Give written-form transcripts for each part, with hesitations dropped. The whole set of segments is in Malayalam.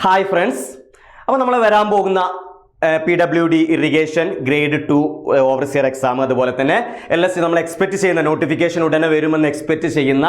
ഹായ് ഫ്രണ്ട്സ്, അപ്പോൾ നമ്മൾ വരാൻ പോകുന്ന PWD irrigation grade 2 overseer exam, അതുപോലെ തന്നെ LSC നമ്മൾ എക്സ്പെക്ട് ചെയ്യുന്ന നോട്ടിഫിക്കേഷൻ ഉടനെ വരുമെന്ന് എക്സ്പെക്ട് ചെയ്യുന്ന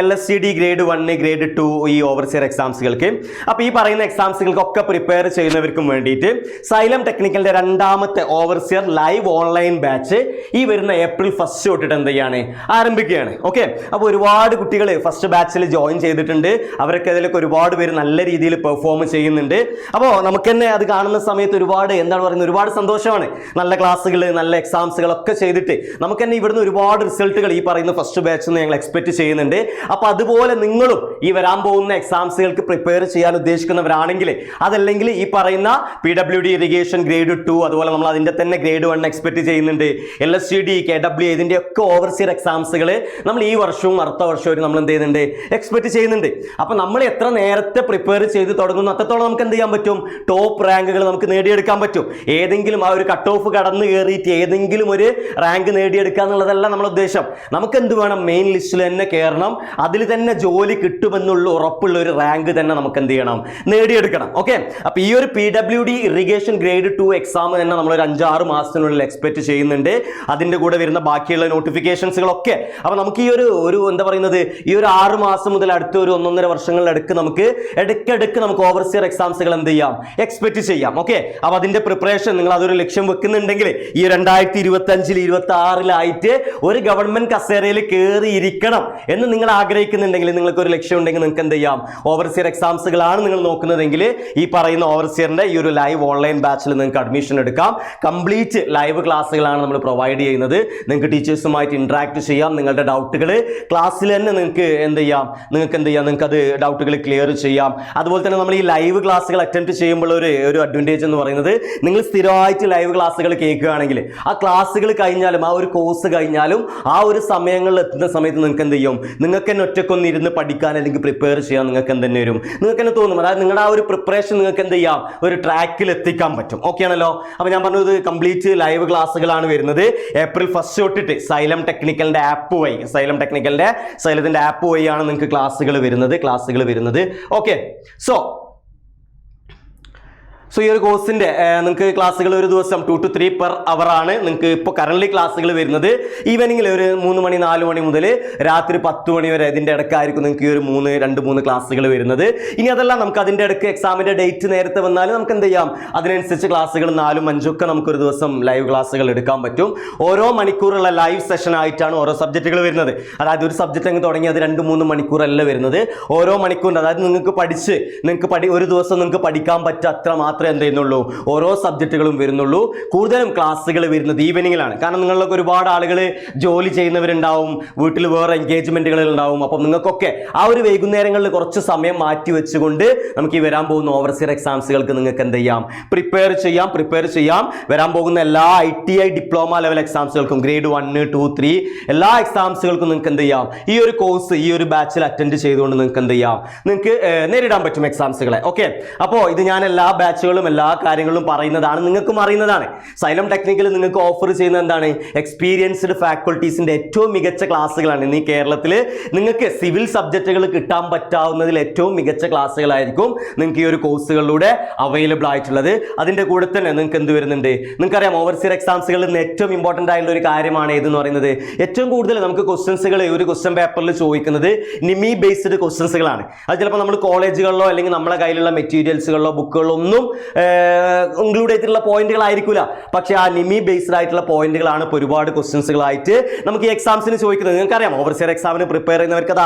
LSCD ഗ്രേഡ് 1 ഗ്രേഡ് 2 ഈ ഓവർസിയർ എക്സാംസുകൾക്ക്, അപ്പോൾ ഈ പറയുന്ന എക്സാംസുകൾക്കൊക്കെ പ്രിപ്പയർ ചെയ്യുന്നവർക്കും വേണ്ടിയിട്ട് സൈലം ടെക്നിക്കലിൻ്റെ രണ്ടാമത്തെ ഓവർസിയർ ലൈവ് ഓൺലൈൻ ബാച്ച് ഈ വരുന്ന ഏപ്രിൽ 1 തൊട്ടിട്ട് എന്ത് ചെയ്യാണ്, ആരംഭിക്കുകയാണ്. ഓക്കെ, അപ്പോൾ ഒരുപാട് കുട്ടികൾ ഫസ്റ്റ് ബാച്ചിൽ ജോയിൻ ചെയ്തിട്ടുണ്ട്. അവരൊക്കെ അതിലൊക്കെ ഒരുപാട് പേര് നല്ല രീതിയിൽ പെർഫോം ചെയ്യുന്നുണ്ട്. അപ്പോൾ നമുക്ക് തന്നെ അത് കാണുന്ന സമയത്ത് എന്താണ് പറയുന്നത്, ഒരുപാട് സന്തോഷമാണ്. നല്ല ക്ലാസ്സുകൾ, നല്ല എക്സാംസുകളൊക്കെ ചെയ്തിട്ട് നമുക്ക് തന്നെ ഇവിടുന്ന് ഒരുപാട് റിസൾട്ടുകൾ ഈ പറയുന്ന ഫസ്റ്റ് ബാച്ചിൽ നിന്ന് ഞങ്ങൾ എക്സ്പെക്ട് ചെയ്യുന്നുണ്ട്. അപ്പോൾ അതുപോലെ നിങ്ങളും ഈ വരാൻ പോകുന്ന എക്സാംസുകൾക്ക് പ്രിപ്പയർ ചെയ്യാൻ ഉദ്ദേശിക്കുന്നവരാണെങ്കിൽ, അതല്ലെങ്കിൽ ഈ പറയുന്ന PWD ഇറിഗേഷൻ ഗ്രേഡ് 2, അതുപോലെ നമ്മൾ അതിൻ്റെ തന്നെ ഗ്രേഡ് 1 എക്സ്പെക്ട് ചെയ്യുന്നുണ്ട്, LSCD KW ഇതിൻ്റെയൊക്കെ ഓവർസിയർ എക്സാംസുകൾ നമ്മൾ ഈ വർഷവും അടുത്ത വർഷവും നമ്മൾ എന്ത് ചെയ്യുന്നുണ്ട്, എക്സ്പെക്ട് ചെയ്യുന്നുണ്ട്. അപ്പോൾ നമ്മൾ എത്ര നേരത്തെ പ്രിപ്പയർ ചെയ്ത് തുടങ്ങുന്നു അത്രത്തോളം നമുക്ക് എന്ത് ചെയ്യാൻ പറ്റും, ടോപ്പ് റാങ്കുകൾ നമുക്ക് നേടിയെടുക്കാൻ പറ്റും. ഏതെങ്കിലും ആ ഒരു കട്ട് ഓഫ് കടന്നു കയറിയിട്ട് ഏതെങ്കിലും ഒരു റാങ്ക് നേടിയെടുക്കുക എന്നുള്ളതല്ല നമ്മുടെ ഉദ്ദേശം. നമുക്ക് എന്ത് വേണം, മെയിൻ ലിസ്റ്റിൽ തന്നെ കയറണം, അതിൽ തന്നെ ജോലി കിട്ടുമെന്നുള്ള ഉറപ്പുള്ള ഒരു റാങ്ക് തന്നെ നമുക്ക് എന്ത് ചെയ്യണം, നേടിയെടുക്കണം. ഓക്കെ, അപ്പോൾ ഈ ഒരു PWD ഇറിഗേഷൻ ഗ്രേഡ് 2 എക്സാം തന്നെ നമ്മൾ ഒരു 5-6 മാസത്തിനുള്ളിൽ എക്സ്പെക്ട് ചെയ്യുന്നുണ്ട്. അതിൻ്റെ കൂടെ വരുന്ന ബാക്കിയുള്ള നോട്ടിഫിക്കേഷൻസുകളൊക്കെ. അപ്പോൾ നമുക്ക് ഈ ഒരു എന്താ പറയുന്നത്, ഈ ഒരു 6 മാസം മുതൽ അടുത്ത ഒരു 1.5 വർഷങ്ങളിലെടുക്ക് നമുക്ക് ഇടയ്ക്കിടയ്ക്ക് നമുക്ക് ഓവർസിയർ എക്സാംസുകൾ എന്ത് ചെയ്യാം, എക്സ്പെക്ട് ചെയ്യാം. ഓക്കെ, അപ്പോൾ അതിൻ്റെ പ്രിപ്പറേഷൻ നിങ്ങൾ അതൊരു ലക്ഷ്യം വെക്കുന്നുണ്ടെങ്കിൽ ഈ 2025-26 ഒരു ഗവൺമെന്റ് കസേരയിൽ കയറിയിരിക്കണം എന്ന് നിങ്ങൾ ആഗ്രഹിക്കുന്നുണ്ടെങ്കിൽ, നിങ്ങൾക്ക് ഒരു ലക്ഷ്യം ഉണ്ടെങ്കിൽ നിങ്ങൾക്ക് എന്ത് ചെയ്യാം, ഓവർസിയർ എക്സാംസുകളാണ് നിങ്ങൾ നോക്കുന്നതെങ്കിൽ ഈ പറയുന്ന ഓവർസിയറിന്റെ ഈ ഒരു ലൈവ് ഓൺലൈൻ ബാച്ചിൽ നിങ്ങൾക്ക് അഡ്മിഷൻ എടുക്കാം. കംപ്ലീറ്റ് ലൈവ് ക്ലാസ്സുകളാണ് നമ്മൾ പ്രൊവൈഡ് ചെയ്യുന്നത്. നിങ്ങൾക്ക് ടീച്ചേഴ്സുമായിട്ട് ഇന്ററാക്ട് ചെയ്യാം. നിങ്ങളുടെ ഡൗട്ടുകൾ ക്ലാസ്സിൽ തന്നെ നിങ്ങൾക്ക് എന്ത് ചെയ്യാം, നിങ്ങൾക്ക് അത് ഡൗട്ടുകൾ ക്ലിയർ ചെയ്യാം. അതുപോലെ തന്നെ നമ്മൾ ഈ ലൈവ് ക്ലാസ്സുകൾ അറ്റൻഡ് ചെയ്യുമ്പോൾ ഒരു അഡ്വാൻറ്റേജ് എന്ന് പറയുന്നത്, നിങ്ങൾ സ്ഥിരമായിട്ട് ലൈവ് ക്ലാസ്സുകൾ കേൾക്കുകയാണെങ്കിൽ ആ ക്ലാസ്സുകൾ കഴിഞ്ഞാലും ആ ഒരു കോഴ്സ് കഴിഞ്ഞാലും ആ ഒരു സമയങ്ങളിൽ എത്തുന്ന സമയത്ത് നിങ്ങൾക്ക് എന്ത് ചെയ്യും, നിങ്ങൾക്ക് തന്നെ ഒറ്റക്കൊന്ന് ഇരുന്ന് പഠിക്കാൻ അല്ലെങ്കിൽ പ്രിപ്പയർ ചെയ്യാൻ നിങ്ങൾക്ക് എന്ത് തന്നെ വരും, നിങ്ങൾക്ക് തന്നെ തോന്നും. അതായത് നിങ്ങളുടെ ആ ഒരു പ്രിപ്പറേഷൻ നിങ്ങൾക്ക് എന്ത് ചെയ്യാം, ഒരു ട്രാക്കിൽ എത്തിക്കാൻ പറ്റും. ഓക്കെ ആണല്ലോ. അപ്പോൾ ഞാൻ പറഞ്ഞത് കംപ്ലീറ്റ് ലൈവ് ക്ലാസ്സുകളാണ് വരുന്നത്. ഏപ്രിൽ 1 തൊട്ടിട്ട് സൈലം ടെക്നിക്കലിൻ്റെ ആപ്പ് വഴി, സൈലത്തിൻ്റെ ആപ്പ് വഴിയാണ് നിങ്ങൾക്ക് ക്ലാസ്സുകൾ വരുന്നത്. ഓക്കെ, സോ ഈ ഒരു കോഴ്സിൻ്റെ നിങ്ങൾക്ക് ക്ലാസ്സുകൾ ഒരു ദിവസം 2 to 3 per hour ആണ് നിങ്ങൾക്ക് ഇപ്പോൾ കറന്റ് ക്ലാസ്സുകൾ വരുന്നത്. ഈവനിങ്ങിൽ ഒരു 3 മണി 4 മണി മുതൽ രാത്രി 10 മണി വരെ ഇതിൻ്റെ ഇടയ്ക്കായിരിക്കും നിങ്ങൾക്ക് ഈ ഒരു 2-3 ക്ലാസ്സുകൾ വരുന്നത്. ഇനി അതല്ല, നമുക്ക് അതിൻ്റെ ഇടയ്ക്ക് എക്സാമിൻ്റെ ഡേറ്റ് നേരത്തെ വന്നാലും നമുക്ക് എന്ത് ചെയ്യാം, അതിനനുസരിച്ച് ക്ലാസ്സുകൾ 4-5 ഒക്കെ നമുക്കൊരു ദിവസം ലൈവ് ക്ലാസ്സുകൾ എടുക്കാൻ പറ്റും. ഓരോ മണിക്കൂറുള്ള ലൈവ് സെഷൻ ആയിട്ടാണ് ഓരോ സബ്ജക്റ്റുകൾ വരുന്നത്. അതായത് ഒരു സബ്ജക്റ്റ് അങ്ങ് തുടങ്ങി അത് 2-3 മണിക്കൂറല്ല വരുന്നത്. ഓരോ മണിക്കൂറിൻ്റെ, അതായത് ഒരു ദിവസം നിങ്ങൾക്ക് പഠിക്കാൻ പറ്റുക അത്ര മാത്രമേ എന്ത് ചെയ്യുന്നുള്ളൂ, ഓരോ സബ്ജക്റ്റുകളും വരുന്നുള്ളൂ. കൂടുതലും ക്ലാസ്സുകൾ വരുന്നത് ഈവനിങ്ങിലാണ്. കാരണം നിങ്ങളിലൊക്കെ ഒരുപാട് ആളുകൾ ജോലി ചെയ്യുന്നവരുണ്ടാവും, വീട്ടിൽ വേറെ എൻഗേജ്മെന്റുകൾ ഉണ്ടാവും. അപ്പം നിങ്ങൾക്കൊക്കെ ആ ഒരു വൈകുന്നേരങ്ങളിൽ കുറച്ച് സമയം മാറ്റി വെച്ചുകൊണ്ട് നമുക്ക് ഈ വരാൻ പോകുന്ന ഓവർസിയർ എക്സാംസുകൾക്ക് നിങ്ങൾക്ക് എന്ത് ചെയ്യാം, പ്രിപ്പയർ ചെയ്യാം. വരാൻ പോകുന്ന എല്ലാ ITI ഡിപ്ലോമ ലെവൽ എക്സാംസുകൾക്കും ഗ്രേഡ് 1, 2, 3 എല്ലാ എക്സാംസുകൾക്കും നിങ്ങൾക്ക് എന്ത് ചെയ്യാം, ഈ ഒരു കോഴ്സ് ഈ ഒരു ബാച്ചിൽ അറ്റൻഡ് ചെയ്തുകൊണ്ട് നിങ്ങൾക്ക് എന്ത് ചെയ്യാം, നിങ്ങൾക്ക് നേരിടാൻ പറ്റും എക്സാംസുകളെ. ഓക്കെ, അപ്പോൾ ഇത് ഞാൻ എല്ലാ ബാച്ചുകളും എല്ലാ കാര്യങ്ങളും പറയുന്നതാണ്, നിങ്ങൾക്കും അറിയുന്നതാണ്. സൈലം ടെക്നിക്കൽ നിങ്ങൾക്ക് ഓഫർ ചെയ്യുന്നത് എന്താണ്, എക്സ്പീരിയൻസ്ഡ് ഫാക്കൽറ്റീസിന്റെ ഏറ്റവും മികച്ച ക്ലാസ്സുകളാണ്. ഇന്ന് ഈ കേരളത്തിൽ നിങ്ങൾക്ക് സിവിൽ സബ്ജക്റ്റുകൾ കിട്ടാൻ പറ്റാവുന്നതിൽ ഏറ്റവും മികച്ച ക്ലാസ്സുകളായിരിക്കും നിങ്ങൾക്ക് ഈ ഒരു കോഴ്സുകളിലൂടെ അവൈലബിൾ ആയിട്ടുള്ളത്. അതിന്റെ കൂടെ തന്നെ നിങ്ങൾക്ക് എന്ത് വരുന്നുണ്ട്, നിങ്ങൾക്കറിയാം ഓവർസിയർ എക്സാംസുകളിൽ നിന്ന് ഏറ്റവും ഇമ്പോർട്ടൻ്റ് ആയിട്ടുള്ള ഒരു കാര്യമാണ് ഏതെന്ന് പറയുന്നത്, ഏറ്റവും കൂടുതൽ നമുക്ക് ക്വസ്റ്റ്യൻസുകൾ ഒരു ക്വസ്റ്റ്യൻ പേപ്പറിൽ ചോദിക്കുന്നത് നിമി ബേസ്ഡ് ക്വസ്റ്റ്യൻസുകളാണ്. അത് ചിലപ്പോൾ നമ്മൾ കോളേജുകളിലോ അല്ലെങ്കിൽ നമ്മളെ കയ്യിലുള്ള മെറ്റീരിയൽസുകളിലോ ബുക്കുകളിലോ ഒന്നും ഇൻക്ലൂഡ് ചെയ്തിട്ടുള്ള പോയിന്റുകളായിരിക്കില്ല. പക്ഷെ ആ നിമി ബേസ്ഡ് ആയിട്ടുള്ള പോയിന്റുകളാണ് ഇപ്പോൾ ഒരുപാട് ക്വസ്റ്റ്യൻസുകളായിട്ട് നമുക്ക് ഈ എക്സാംസിന് ചോദിക്കുന്നത്. നിങ്ങൾക്കറിയാം ഓവർസിയർ എക്സാമിന് പ്രിപ്പയർ ചെയ്യുന്നവർക്ക് അത്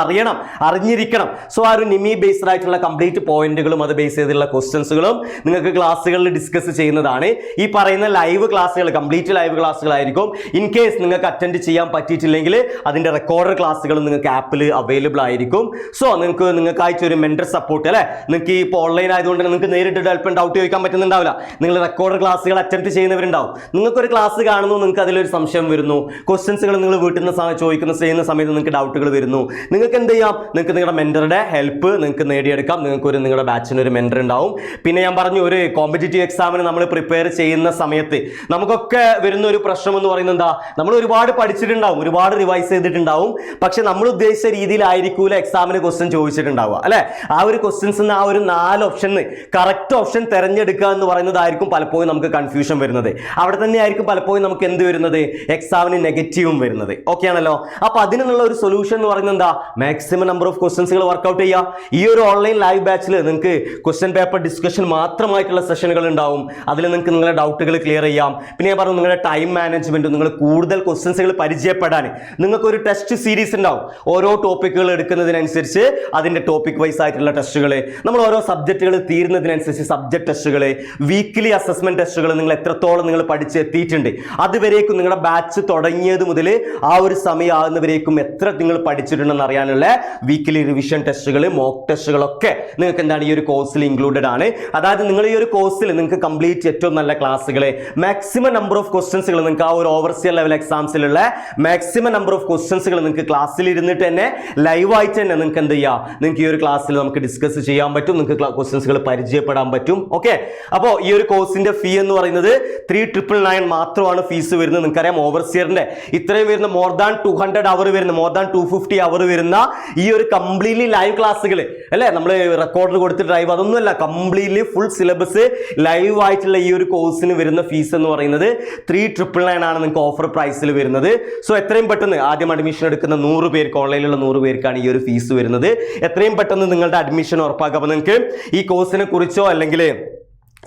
അറിഞ്ഞിരിക്കണം. സോ ആ ഒരു നിമി ബേസ്ഡ് ആയിട്ടുള്ള കംപ്ലീറ്റ് പോയിന്റുകളും അത് ബേസ് ചെയ്തിട്ടുള്ള ക്വസ്റ്റ്യൻസുകളും നിങ്ങൾക്ക് ക്ലാസ്സുകളിൽ ഡിസ്കസ് ചെയ്യുന്നതാണ്. ഈ പറയുന്ന ലൈവ് ക്ലാസ്സുകൾ കംപ്ലീറ്റ് ലൈവ് ക്ലാസ്സുകളായിരിക്കും. ഇൻ കേസ് നിങ്ങൾക്ക് അറ്റൻഡ് ചെയ്യാൻ പറ്റിയിട്ടില്ലെങ്കിൽ അതിന്റെ റെക്കോർഡഡ് ക്ലാസ്സുകളും നിങ്ങൾക്ക് ആപ്പിൽ അവൈലബിൾ ആയിരിക്കും. സോ നിങ്ങൾക്കായിട്ട് ഒരു മെന്റർ സപ്പോർട്ട്, അല്ലെ, നിങ്ങൾക്ക് ഇപ്പോൾ ഓൺലൈൻ ആയതുകൊണ്ട് നിങ്ങൾക്ക് നേരിട്ട് ഹെൽപ്പ് ഡൗട്ട് ചോദിക്കാൻ പറ്റുന്നുണ്ടാവില്ല. നിങ്ങൾ റെക്കോർഡ് ക്ലാസ്സുകൾ അറ്റംപ്റ്റ് ചെയ്യുന്നവരുണ്ടാവും. നിങ്ങൾക്കൊരു ക്ലാസ് കാണുന്നു, നിങ്ങൾക്ക് അതിലൊരു സംശയം വരുന്നു, ക്വസ്റ്റ്യൻസുകൾ നിങ്ങൾ വീട്ടിൽ നിന്ന് ചെയ്യുന്ന സമയത്ത് നിങ്ങൾക്ക് ഡൗട്ടുകൾ വരുന്നു. നിങ്ങൾക്ക് എന്ത് ചെയ്യാം? നിങ്ങൾക്ക് നിങ്ങളുടെ മെന്ററുടെ ഹെൽപ്പ് നിങ്ങൾക്ക് നേടിയെടുക്കാം. നിങ്ങളുടെ ബാച്ചിന് ഒരു മെന്റർ ഉണ്ടാവും. പിന്നെ ഞാൻ പറഞ്ഞു, ഒരു കോമ്പറ്റേറ്റീവ് എക്സാമിന് നമ്മൾ പ്രിപ്പയർ ചെയ്യുന്ന സമയത്ത് നമുക്കൊക്കെ വരുന്ന ഒരു പ്രശ്നം എന്ന് പറയുന്നത് എന്താ? നമ്മൾ ഒരുപാട് പഠിച്ചിട്ടുണ്ടാവും, ഒരുപാട് റിവൈസ് ചെയ്തിട്ടുണ്ടാവും, പക്ഷെ നമ്മൾ ഉദ്ദേശിച്ച രീതിയിലായിരിക്കൂല എക്സാമിന് ക്വസ്റ്റ്യൻ ചോദിച്ചിട്ടുണ്ടാവുക അല്ലെ. ആ ഒരു ക്വസ്റ്റ്യൻസ് ആ ഒരു 4 ഓപ്ഷൻ കറക്റ്റ് ഓപ്ഷൻ തിരഞ്ഞെടുക്കുക എന്ന് പറയുന്നതായിരിക്കും പലപ്പോഴും നമുക്ക് കൺഫ്യൂഷൻ വരുന്നത്. അവിടെ തന്നെ ആയിരിക്കും പലപ്പോഴും നമുക്ക് എന്ത് വരുന്നത്? എക്സാമിന് നെഗറ്റീവും വരുന്നത്. ഓക്കെ ആണല്ലോ. അപ്പൊ അതിനുള്ള ഒരു സൊല്യൂഷൻ എന്ന് പറയുന്നത് എന്താ? മാക്സിമം നമ്പർ ഓഫ് ക്വസ്റ്റ്യൻസുകൾ വർക്ക്ഔട്ട് ചെയ്യുക. ഈ ഒരു ഓൺലൈൻ ലൈവ് ബാച്ചിൽ നിങ്ങൾക്ക് ക്വസ്റ്റ്യൻ പേപ്പർ ഡിസ്കഷൻ മാത്രമായിട്ടുള്ള സെഷനുകൾ ഉണ്ടാവും. അതിൽ നിങ്ങൾക്ക് നിങ്ങളുടെ ഡൗട്ടുകൾ ക്ലിയർ ചെയ്യാം. പിന്നെ ഞാൻ പറഞ്ഞു, നിങ്ങളുടെ ടൈം മാനേജ്മെന്റ്, നിങ്ങൾ കൂടുതൽ ക്വസ്റ്റ്യൻസുകൾ പരിചയപ്പെടാൻ നിങ്ങൾക്ക് ഒരു ടെസ്റ്റ് സീരീസ് ഉണ്ടാവും. ഓരോ ടോപ്പിക്കുകൾ എടുക്കുന്നതിനനുസരിച്ച് അതിന്റെ ടോപ്പിക് വൈസ് ആയിട്ടുള്ള ടെസ്റ്റുകൾ, നമ്മൾ ഓരോ സബ്ജക്റ്റുകൾ തീരുന്നതിനനുസരിച്ച് സബ്ജക്ട് ടെസ്റ്റുകൾ, വീക്ക്ലി അസസ്മെന്റ് ടെസ്റ്റുകൾ, നിങ്ങൾ എത്രത്തോളം നിങ്ങൾ പഠിച്ചെത്തിയിട്ടുണ്ട്, അതുവരേക്കും നിങ്ങളുടെ ബാച്ച് തുടങ്ങിയത് മുതൽ ആ ഒരു സമയം ആകുന്നവരേക്കും എത്ര നിങ്ങൾ പഠിച്ചിട്ടുണ്ടെന്ന് അറിയാനുള്ള വീക്ക്ലി റിവിഷൻ ടെസ്റ്റുകൾ, മോക്ക് ടെസ്റ്റുകളൊക്കെ നിങ്ങൾക്ക് എന്താണ് ഈ ഒരു കോഴ്സിൽ ഇൻക്ലൂഡഡ് ആണ്. അതായത് നിങ്ങൾ ഈ ഒരു കോഴ്സിൽ നിങ്ങൾക്ക് കംപ്ലീറ്റ് ഏറ്റവും നല്ല ക്ലാസ്സുകൾ, മാക്സിമം നമ്പർ ഓഫ് ക്വസ്റ്റ്യൻസുകൾ, നിങ്ങൾക്ക് ആ ഒരു ഓവർസിയർ ലെവൽ എക്സാംസിലുള്ള മാക്സിമം നമ്പർ ഓഫ് ക്വസ്റ്റ്യൻസുകൾ നിങ്ങൾക്ക് ക്ലാസ്സിൽ ഇരുന്നിട്ട് തന്നെ ലൈവായിട്ട് തന്നെ നിങ്ങൾക്ക് എന്ത് ചെയ്യാം? നിങ്ങൾക്ക് ഈ ഒരു ക്ലാസ്സിൽ നമുക്ക് ഡിസ്കസ് ചെയ്യാൻ പറ്റും, നിങ്ങൾക്ക് ക്വസ്റ്റ്യൻസുകൾ പരിചയപ്പെടാൻ പറ്റും. ഓക്കെ. അപ്പോൾ ഈ ഒരു കോഴ്സിന്റെ ഫീ എന്ന് പറയുന്നത് 3,999 മാത്രമാണ് ഫീസ് വരുന്നത്. നിങ്ങൾക്കറിയാം, ഓവർസിയറിന്റെ ഇത്രയും വരുന്ന മോർ ദാൻ 200 അവർ വരുന്ന, മോർ ദാൻ 250 അവർ വരുന്ന ഈ ഒരു കംപ്ലീറ്റ്ലി ലൈവ് ക്ലാസ്സുകൾ അല്ലെ, നമ്മൾ റെക്കോർഡർ കൊടുത്ത് ഡ്രൈവ്, അതൊന്നുമല്ല, കംപ്ലീറ്റ്ലി ഫുൾ സിലബസ് ലൈവ് ആയിട്ടുള്ള ഈ ഒരു കോഴ്സിന് വരുന്ന ഫീസ് എന്ന് പറയുന്നത് 3,999 ആണ് നിങ്ങൾക്ക് ഓഫർ പ്രൈസിൽ വരുന്നത്. സോ എത്രയും പെട്ടെന്ന് ആദ്യം അഡ്മിഷൻ എടുക്കുന്ന 100 പേർക്ക്, ഓൺലൈനിലുള്ള 100 പേർക്കാണ് ഈ ഒരു ഫീസ് വരുന്നത്. എത്രയും പെട്ടെന്ന് നിങ്ങളുടെ അഡ്മിഷൻ ഉറപ്പാക്കുക. അപ്പോൾ നിങ്ങൾക്ക് ഈ കോഴ്സിനെ കുറിച്ചോ അല്ലെങ്കിൽ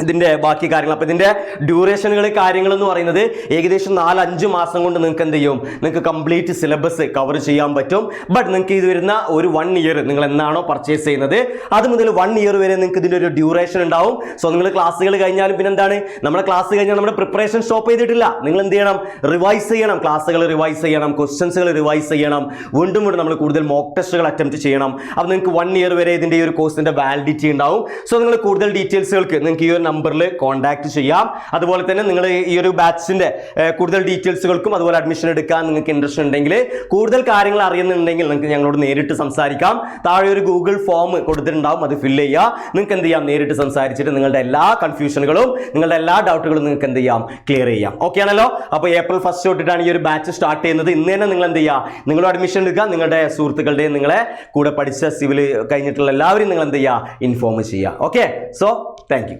ഇതിന്റെ ബാക്കി കാര്യങ്ങൾ, അപ്പൊ ഇതിന്റെ ഡ്യൂറേഷനുകൾ കാര്യങ്ങൾ എന്ന് പറയുന്നത് ഏകദേശം 4-5 മാസം കൊണ്ട് നിങ്ങൾക്ക് എന്ത് ചെയ്യും? നിങ്ങൾക്ക് കംപ്ലീറ്റ് സിലബസ് കവർ ചെയ്യാൻ പറ്റും. ബട്ട് നിങ്ങൾക്ക് ഇത് വരുന്ന ഒരു 1 ഇയർ, നിങ്ങൾ എന്നാണോ പർച്ചേസ് ചെയ്യുന്നത് അത് മുതൽ 1 ഇയർ വരെ നിങ്ങൾക്ക് ഇതിന്റെ ഒരു ഡ്യൂറേഷൻ ഉണ്ടാവും. സോ നിങ്ങൾ ക്ലാസ്സുകൾ കഴിഞ്ഞാലും പിന്നെ എന്താണ്, നമ്മുടെ ക്ലാസ് കഴിഞ്ഞാൽ നമ്മുടെ പ്രിപ്പറേഷൻ സ്റ്റോപ്പ് ചെയ്തിട്ടില്ല. നിങ്ങൾ എന്ത് ചെയ്യണം? റിവൈസ് ചെയ്യണം, ക്ലാസ്സുകൾ റിവൈസ് ചെയ്യണം, ക്വസ്റ്റ്യൻസുകൾ റിവൈസ് ചെയ്യണം, വീണ്ടും നമ്മൾ കൂടുതൽ മോക്ക് ടെസ്റ്റുകൾ അറ്റംപ്റ്റ് ചെയ്യണം. അപ്പോൾ നിങ്ങൾക്ക് 1 ഇയർ വരെ ഇതിന്റെ ഈ ഒരു കോഴ്സിന്റെ വാലിഡിറ്റി ഉണ്ടാവും. സോ നിങ്ങൾ കൂടുതൽ ഡീറ്റെയിൽസുകൾക്ക് നിങ്ങൾക്ക് ഈ ഒരു നമ്പറിൽ കോൺടാക്ട് ചെയ്യാം. അതുപോലെ തന്നെ നിങ്ങൾ ഈ ഒരു ബാച്ചിന്റെ കൂടുതൽ ഡീറ്റെയിൽസുകൾക്കും അതുപോലെ അഡ്മിഷൻ എടുക്കാൻ നിങ്ങൾക്ക് ഇൻട്രസ്റ്റ് ഉണ്ടെങ്കിൽ, കൂടുതൽ കാര്യങ്ങൾ അറിയുന്നുണ്ടെങ്കിൽ നിങ്ങൾക്ക് ഞങ്ങളോട് നേരിട്ട് സംസാരിക്കാം. താഴെ ഒരു ഗൂഗിൾ ഫോം കൊടുത്തിട്ടുണ്ടാവും, അത് ഫില്ല് ചെയ്യുക. നിങ്ങൾക്ക് എന്ത് ചെയ്യാം? നേരിട്ട് സംസാരിച്ചിട്ട് നിങ്ങളുടെ എല്ലാ കൺഫ്യൂഷനുകളും, നിങ്ങളുടെ എല്ലാ ഡൗട്ടുകളും നിങ്ങൾക്ക് എന്ത് ചെയ്യാം? ക്ലിയർ ചെയ്യാം. ഓക്കെ ആണല്ലോ. അപ്പോൾ April 1 തൊട്ടിട്ടാണ് ഈ ഒരു ബാച്ച് സ്റ്റാർട്ട് ചെയ്യുന്നത്. ഇന്ന് തന്നെ നിങ്ങൾ എന്ത് ചെയ്യുക? നിങ്ങൾ അഡ്മിഷൻ എടുക്കുക. നിങ്ങളുടെ സുഹൃത്തുക്കളുടെയും നിങ്ങളെ കൂടെ പഠിച്ച സിവിൽ കഴിഞ്ഞിട്ടുള്ള എല്ലാവരും നിങ്ങൾ എന്ത് ചെയ്യുക? ഇൻഫോം ചെയ്യുക. ഓക്കെ. So thank you.